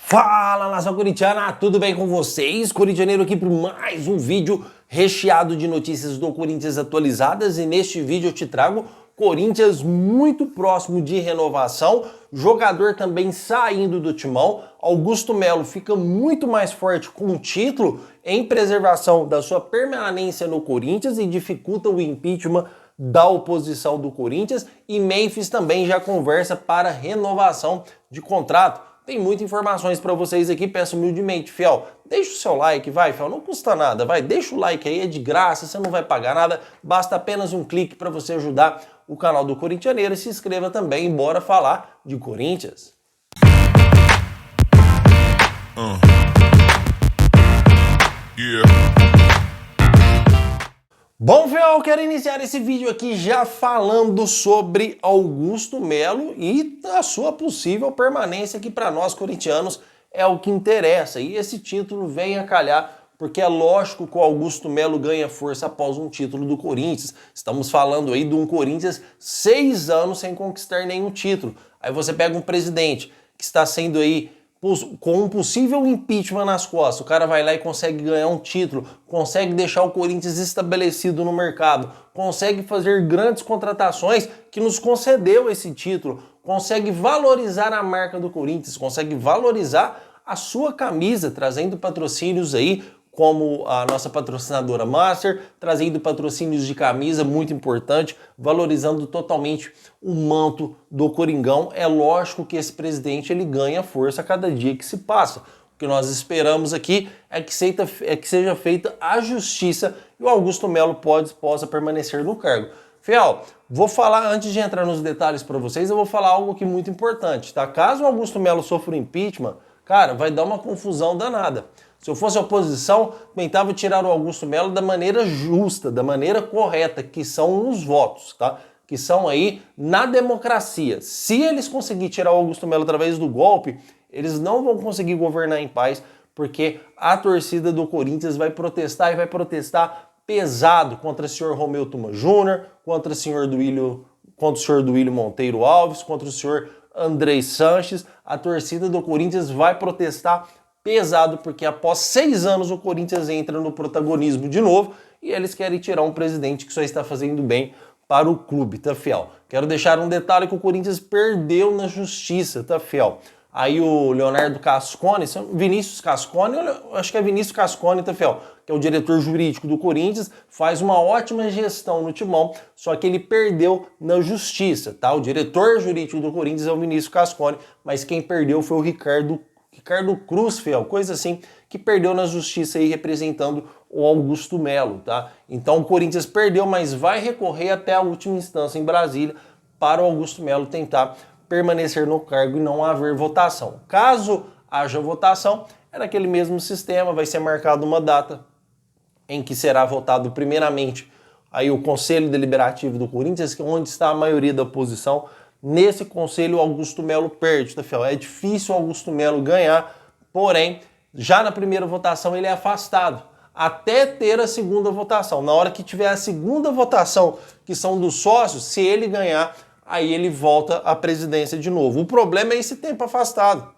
Fala, nação corintiana, tudo bem com vocês? Corintianeiro aqui para mais um vídeo recheado de notícias do Corinthians atualizadas, e neste vídeo eu te trago Corinthians muito próximo de renovação, jogador também saindo do timão. Augusto Melo fica muito mais forte com o título em preservação da sua permanência no Corinthians e dificulta o impeachment da oposição do Corinthians, e Memphis também já conversa para renovação de contrato. Tem muitas informações para vocês aqui, peço humildemente, fiel, deixa o seu like, vai, fiel, não custa nada, vai, deixa o like aí, é de graça, você não vai pagar nada, basta apenas um clique para você ajudar o canal do Corintianeiro, e se inscreva também, bora falar de Corinthians. Bom, fiel, quero iniciar esse vídeo aqui já falando sobre Augusto Melo e a sua possível permanência, que para nós corintianos é o que interessa. E esse título vem a calhar porque é lógico que o Augusto Melo ganha força após um título do Corinthians. Estamos falando aí de um Corinthians 6 anos sem conquistar nenhum título. Aí você pega um presidente que está sendo aí com um possível impeachment nas costas, o cara vai lá e consegue ganhar um título, consegue deixar o Corinthians estabelecido no mercado, consegue fazer grandes contratações que nos concedeu esse título, consegue valorizar a marca do Corinthians, consegue valorizar a sua camisa, trazendo patrocínios aí, como a nossa patrocinadora Master, trazendo patrocínios de camisa, muito importante, valorizando totalmente o manto do Coringão. É lógico que esse presidente ele ganha força a cada dia que se passa. O que nós esperamos aqui é que seja feita a justiça e o Augusto Melo possa permanecer no cargo. Fiel, vou falar, antes de entrar nos detalhes para vocês, eu vou falar algo aqui muito importante, tá? Caso o Augusto Melo sofra um impeachment, cara, vai dar uma confusão danada. Se eu fosse a oposição, tentava tirar o Augusto Melo da maneira justa, da maneira correta, que são os votos, tá? Que são aí na democracia. Se eles conseguirem tirar o Augusto Melo através do golpe, eles não vão conseguir governar em paz, porque a torcida do Corinthians vai protestar, e vai protestar pesado contra o senhor Romeu Tuma Júnior, contra o senhor Duílio Monteiro Alves, contra o senhor Andrei Sanches. A torcida do Corinthians vai protestar pesado, porque após 6 anos o Corinthians entra no protagonismo de novo e eles querem tirar um presidente que só está fazendo bem para o clube, tá, fiel? Quero deixar um detalhe que o Corinthians perdeu na justiça, tá, fiel? Aí o Leonardo Cascone, Vinícius Cascone, acho que é Vinícius Cascone, tá, fiel? Que é o diretor jurídico do Corinthians, faz uma ótima gestão no timão, só que ele perdeu na justiça, tá? O diretor jurídico do Corinthians é o Vinícius Cascone, mas quem perdeu foi o Ricardo Cruz, fiel, coisa assim, que perdeu na justiça aí representando o Augusto Melo, tá? Então o Corinthians perdeu, mas vai recorrer até a última instância em Brasília para o Augusto Melo tentar permanecer no cargo e não haver votação. Caso haja votação, é naquele mesmo sistema, vai ser marcada uma data em que será votado primeiramente aí o Conselho Deliberativo do Corinthians, onde está a maioria da oposição. Nesse conselho o Augusto Melo perde, tá, fiel? É difícil o Augusto Melo ganhar, porém, já na primeira votação ele é afastado, até ter a segunda votação. Na hora que tiver a segunda votação, que são dos sócios, se ele ganhar, aí ele volta à presidência de novo. O problema é esse tempo afastado,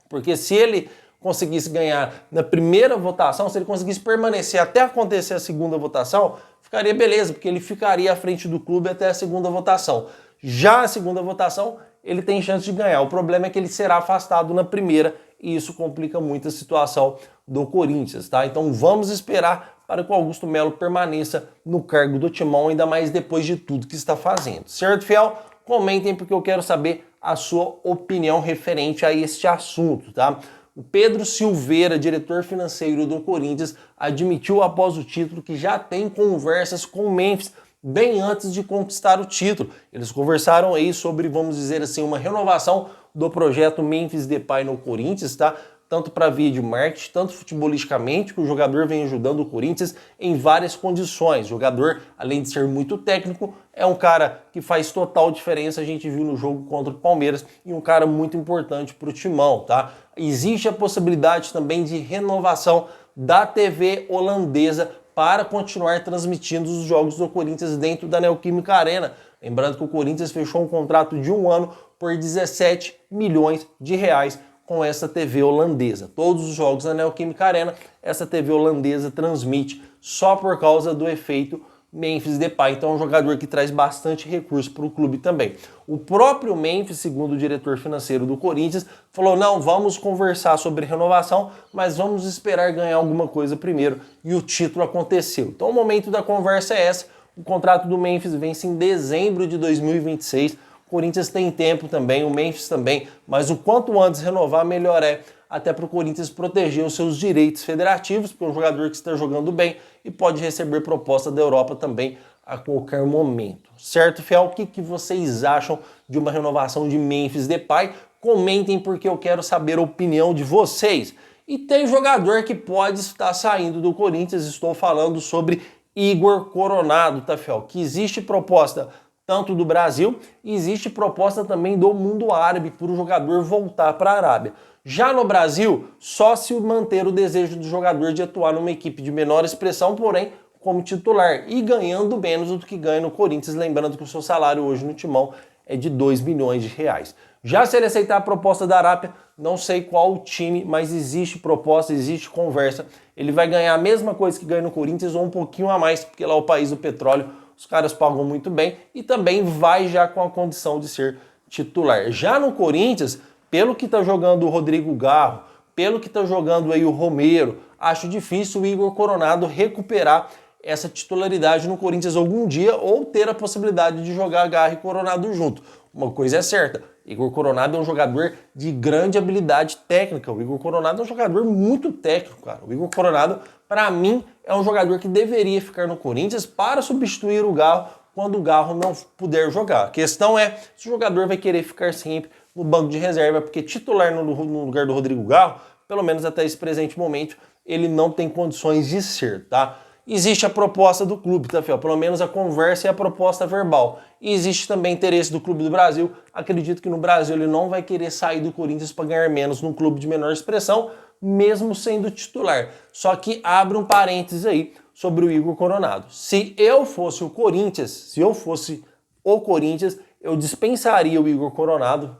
porque se ele conseguisse ganhar na primeira votação, se ele conseguisse permanecer até acontecer a segunda votação, ficaria beleza, porque ele ficaria à frente do clube até a segunda votação. Já a segunda votação, ele tem chance de ganhar. O problema é que ele será afastado na primeira e isso complica muito a situação do Corinthians, tá? Então vamos esperar para que o Augusto Melo permaneça no cargo do timão, ainda mais depois de tudo que está fazendo. Certo, fiel? Comentem, porque eu quero saber a sua opinião referente a este assunto, tá? O Pedro Silveira, diretor financeiro do Corinthians, admitiu após o título que já tem conversas com o Memphis bem antes de conquistar o título. Eles conversaram aí sobre, vamos dizer assim, uma renovação do projeto Memphis Depay no Corinthians, tá? Tanto para via de marketing, tanto futebolisticamente, que o jogador vem ajudando o Corinthians em várias condições. O jogador, além de ser muito técnico, é um cara que faz total diferença, a gente viu no jogo contra o Palmeiras, e um cara muito importante para o timão, tá? Existe a possibilidade também de renovação da TV holandesa para continuar transmitindo os jogos do Corinthians dentro da Neoquímica Arena. Lembrando que o Corinthians fechou um contrato de 1 ano por 17 milhões de reais com essa TV holandesa. Todos os jogos da Neoquímica Arena, essa TV holandesa transmite só por causa do efeito Memphis Depay. Então é um jogador que traz bastante recurso para o clube também. O próprio Memphis, segundo o diretor financeiro do Corinthians, falou: não, vamos conversar sobre renovação, mas vamos esperar ganhar alguma coisa primeiro. E o título aconteceu. Então o momento da conversa é essa. O contrato do Memphis vence em dezembro de 2026. O Corinthians tem tempo também, o Memphis também, mas o quanto antes renovar, melhor é, até para o Corinthians proteger os seus direitos federativos, porque é um jogador que está jogando bem e pode receber proposta da Europa também a qualquer momento. Certo, Fiel? O que vocês acham de uma renovação de Memphis Depay? Comentem, porque eu quero saber a opinião de vocês. E tem jogador que pode estar saindo do Corinthians, estou falando sobre Igor Coronado, tá, Fiel? Que existe proposta tanto do Brasil, e existe proposta também do mundo árabe para o jogador voltar para a Arábia. Já no Brasil, só se manter o desejo do jogador de atuar numa equipe de menor expressão, porém como titular, e ganhando menos do que ganha no Corinthians, lembrando que o seu salário hoje no Timão é de 2 milhões de reais. Já se ele aceitar a proposta da Arábia, não sei qual o time, mas existe proposta, existe conversa. Ele vai ganhar a mesma coisa que ganha no Corinthians ou um pouquinho a mais, porque lá é o país do petróleo, os caras pagam muito bem, e também vai já com a condição de ser titular. Já no Corinthians, pelo que está jogando o Rodrigo Garro, pelo que está jogando aí o Romero, acho difícil o Igor Coronado recuperar essa titularidade no Corinthians algum dia ou ter a possibilidade de jogar Garro e Coronado junto. Uma coisa é certa, Igor Coronado é um jogador de grande habilidade técnica. O Igor Coronado é um jogador muito técnico, cara. O Igor Coronado, para mim, é um jogador que deveria ficar no Corinthians para substituir o Garro quando o Garro não puder jogar. A questão é se o jogador vai querer ficar sempre no banco de reserva, porque titular no lugar do Rodrigo Garro, pelo menos até esse presente momento, ele não tem condições de ser, tá? Existe a proposta do clube, tá, Fiel? Pelo menos a conversa e a proposta verbal. E existe também interesse do clube do Brasil. Acredito que no Brasil ele não vai querer sair do Corinthians para ganhar menos num clube de menor expressão, mesmo sendo titular. Só que abre um parênteses aí sobre o Igor Coronado. Se eu fosse o Corinthians, eu dispensaria o Igor Coronado,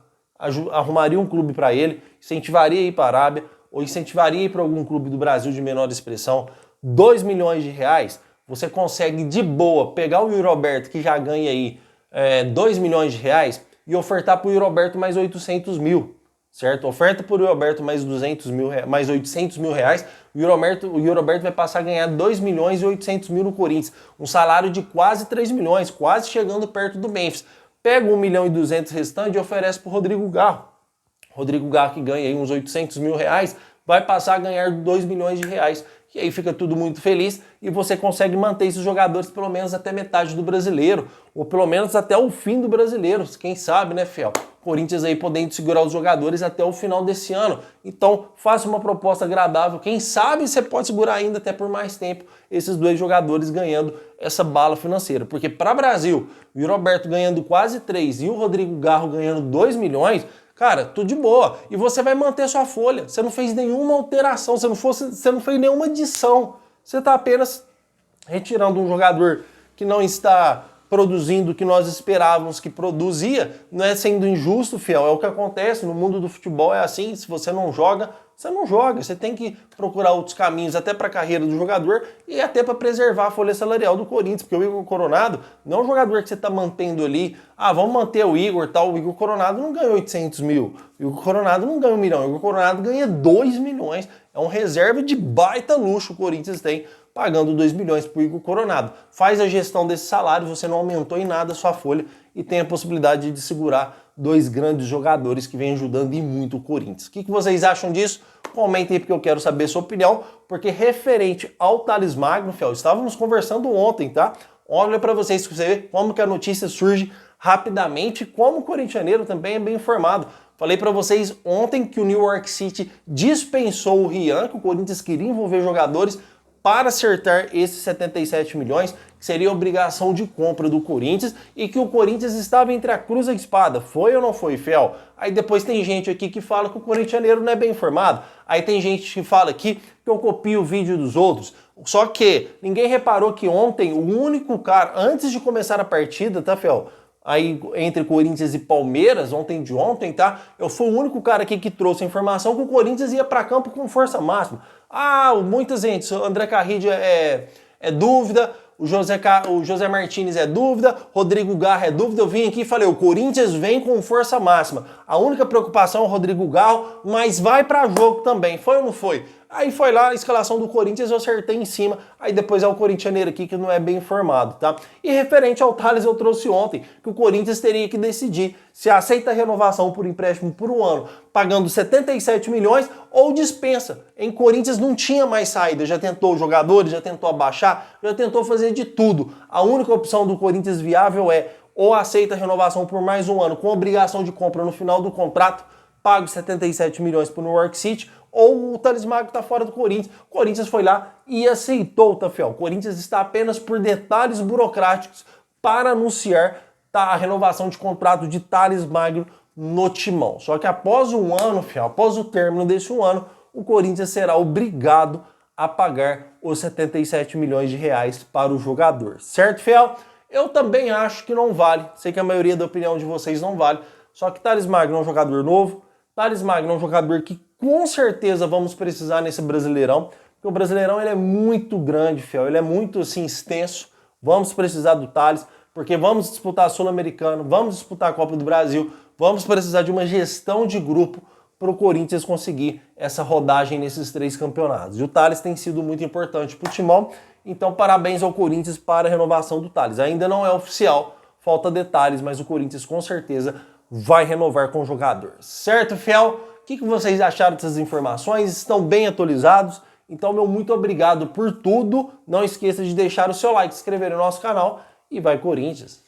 arrumaria um clube para ele, incentivaria a ir para a Arábia, ou incentivaria a ir para algum clube do Brasil de menor expressão. 2 milhões de reais, você consegue de boa pegar o Yuri Alberto, que já ganha aí 2 milhões de reais, e ofertar para o Yuri Alberto mais 800 mil, certo? Oferta para o Yuri Alberto mais 200 mil, mais 800 mil reais, o Yuri Alberto vai passar a ganhar 2 milhões e 800 mil no Corinthians, um salário de quase 3 milhões, quase chegando perto do Memphis. Pega 1 milhão e 200 restante e oferece para o Rodrigo Garro. Rodrigo Garro, que ganha aí uns 800 mil reais, vai passar a ganhar 2 milhões de reais. E aí fica tudo muito feliz e você consegue manter esses jogadores pelo menos até metade do brasileiro, ou pelo menos até o fim do brasileiro, quem sabe, né, Fiel? Corinthians aí podendo segurar os jogadores até o final desse ano. Então, faça uma proposta agradável. Quem sabe você pode segurar ainda até por mais tempo esses dois jogadores ganhando essa bala financeira. Porque para o Brasil, o Roberto ganhando quase 3 e o Rodrigo Garro ganhando 2 milhões... Cara, tudo de boa. E você vai manter sua folha. Você não fez nenhuma alteração, você não fez nenhuma adição. Você está apenas retirando um jogador que não está produzindo o que nós esperávamos que produzia. Não é sendo injusto, Fiel. É o que acontece no mundo do futebol. É assim, se você não joga, você não joga. Você tem que procurar outros caminhos até para a carreira do jogador e até para preservar a folha salarial do Corinthians. Porque o Igor Coronado não é um jogador que você está mantendo ali. Ah, vamos manter o Igor, tal. O Igor Coronado não ganha 800 mil. O Igor Coronado não ganha 1 milhão. O Igor Coronado ganha 2 milhões. É um reserva de baita luxo o Corinthians tem, pagando 2 milhões para o Igor Coronado. Faz a gestão desse salário, você não aumentou em nada a sua folha e tem a possibilidade de segurar dois grandes jogadores que vêm ajudando e muito o Corinthians. O que vocês acham disso? Comentem aí porque eu quero saber a sua opinião, porque referente ao Thales Magno, Fiel, estávamos conversando ontem, tá? Olha para vocês ver como que a notícia surge rapidamente, como o corintianeiro também é bem informado. Falei para vocês ontem que o New York City dispensou o Rian, que o Corinthians queria envolver jogadores para acertar esses 77 milhões, que seria obrigação de compra do Corinthians, e que o Corinthians estava entre a cruz e a espada. Foi ou não foi, Fiel? Aí depois tem gente aqui que fala que o corintianeiro não é bem informado. Aí tem gente que fala aqui que eu copio o vídeo dos outros. Só que ninguém reparou que ontem o único cara, antes de começar a partida, tá, Fiel? aí entre Corinthians e Palmeiras, ontem de ontem, tá? Eu fui o único cara aqui que trouxe a informação que o Corinthians ia para campo com força máxima. Ah, muita gente, o André Carrillo é dúvida, o José Martínez é dúvida, Rodrigo Garro é dúvida. Eu vim aqui e falei, o Corinthians vem com força máxima. A única preocupação é o Rodrigo Garro, mas vai para jogo também. Foi ou não foi? Aí foi lá a escalação do Corinthians, eu acertei em cima. Aí depois é o corintianeiro aqui que não é bem informado, tá? E referente ao Tales, eu trouxe ontem que o Corinthians teria que decidir se aceita a renovação por empréstimo por um ano, pagando 77 milhões ou dispensa. Em Corinthians não tinha mais saída, já tentou jogadores, já tentou abaixar, já tentou fazer de tudo. A única opção do Corinthians viável é ou aceita a renovação por mais um ano com obrigação de compra no final do contrato, paga os 77 milhões para o New York City, ou o Thales Magno está fora do Corinthians. O Corinthians foi lá e aceitou, tá, fiel? O Corinthians está apenas por detalhes burocráticos para anunciar a renovação de contrato de Thales Magno no Timão. Só que após um ano, fiel, após o término desse um ano, o Corinthians será obrigado a pagar os 77 milhões de reais para o jogador. Certo, fiel? Eu também acho que não vale. Sei que a maioria da opinião de vocês não vale. Só que Thales Magno é um jogador novo. Thales Magno é um jogador que com certeza vamos precisar nesse Brasileirão, porque o Brasileirão ele é muito grande, fiel, ele é muito assim extenso. Vamos precisar do Thales, porque vamos disputar a Sul-Americana, vamos disputar a Copa do Brasil, vamos precisar de uma gestão de grupo para o Corinthians conseguir essa rodagem nesses 3 campeonatos. E o Thales tem sido muito importante para o Timão, então parabéns ao Corinthians para a renovação do Thales. Ainda não é oficial, falta detalhes, mas o Corinthians com certeza vai renovar com o jogador. Certo, fiel? O que vocês acharam dessas informações? Estão bem atualizados? Então, meu muito obrigado por tudo. Não esqueça de deixar o seu like, se inscrever no nosso canal e vai Corinthians!